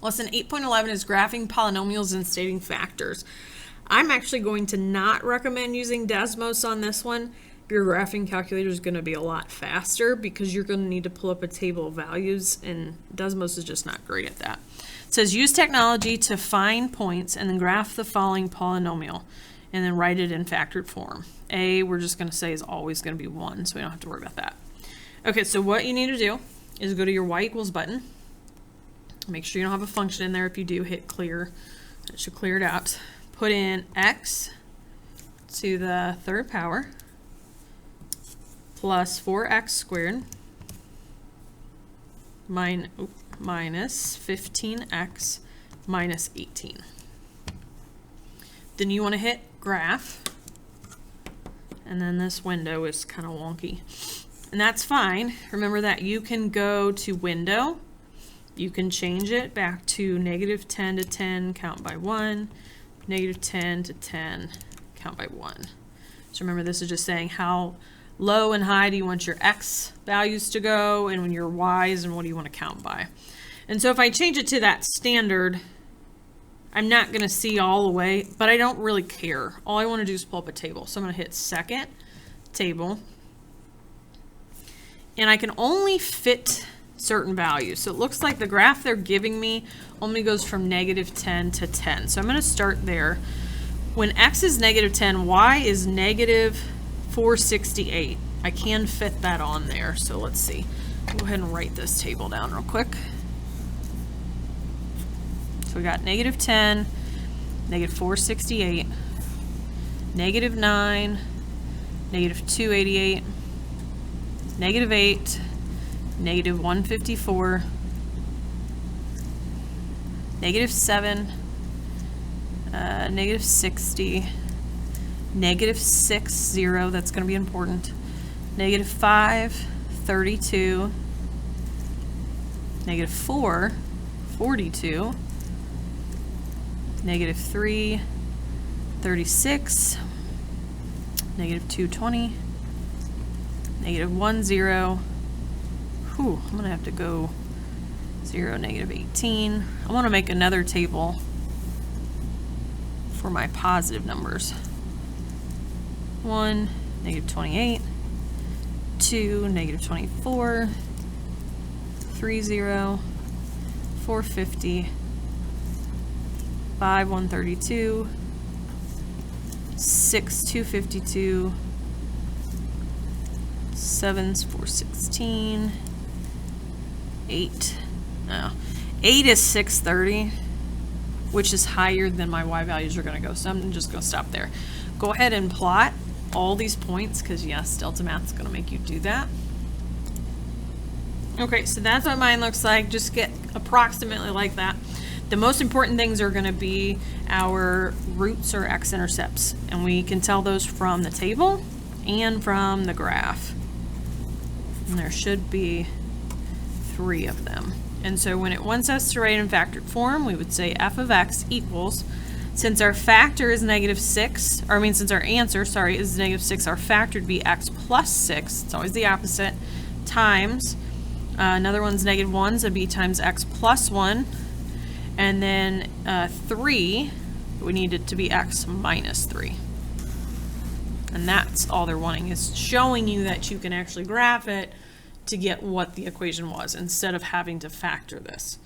Lesson 8.11 is graphing polynomials and stating factors. I'm actually going to not recommend using Desmos on this one. Your graphing calculator is going to be a lot faster because you're going to need to pull up a table of values, and Desmos is just not great at that. It says use technology to find points and then graph the following polynomial and then write it in factored form. A, we're just going to say, is always going to be 1, so we don't have to worry about that. Okay, so what you need to do is go to your y equals button. Make sure you don't have a function in there. If you do, hit clear. It should clear it out. Put in x to the third power plus 4x squared minus 15x minus 18. Then you want to hit graph, and then this window is kind of wonky. And that's fine. Remember that you can go to window. You can change it back to -10 to 10, count by 1, -10 to 10, count by 1. So remember, this is just saying how low and high do you want your x values to go, and when your y's, and what do you want to count by. And so if I change it to that standard, I'm not going to see all the way, but I don't really care. All I want to do is pull up a table. So I'm going to hit second table, and I can only fit certain values. So it looks like the graph they're giving me only goes from -10 to 10. So I'm going to start there. When x is -10, y is -468. I can fit that on there. So let's see. Go ahead and write this table down real quick. So we got -10, -468, -9, -288, -8, -154, -7, -60, -60, that's going to be important, -5, 32, -4, 42, -3, 36, -220, -10. Whew, I'm going to have to go 0, -18. I want to make another table for my positive numbers. 1, -28, 2, -24, 30, 450, 5, 132, 6, 252, 7, 416, 8. No. 8 is 630, which is higher than my y values are going to go. So I'm just going to stop there. Go ahead and plot all these points, because yes, Delta Math is going to make you do that. Okay, so that's what mine looks like. Just get approximately like that. The most important things are going to be our roots or x-intercepts, and we can tell those from the table and from the graph. And there should be 3 of them. And so when it wants us to write in factored form, we would say f of x equals, since our factor is -6, or I mean since our answer, sorry, is -6, our factor would be x plus 6, it's always the opposite, times, another one's -1, so it'd be times x plus 1, and then 3, we need it to be x minus 3. And that's all they're wanting, is showing you that you can actually graph it to get what the equation was instead of having to factor this.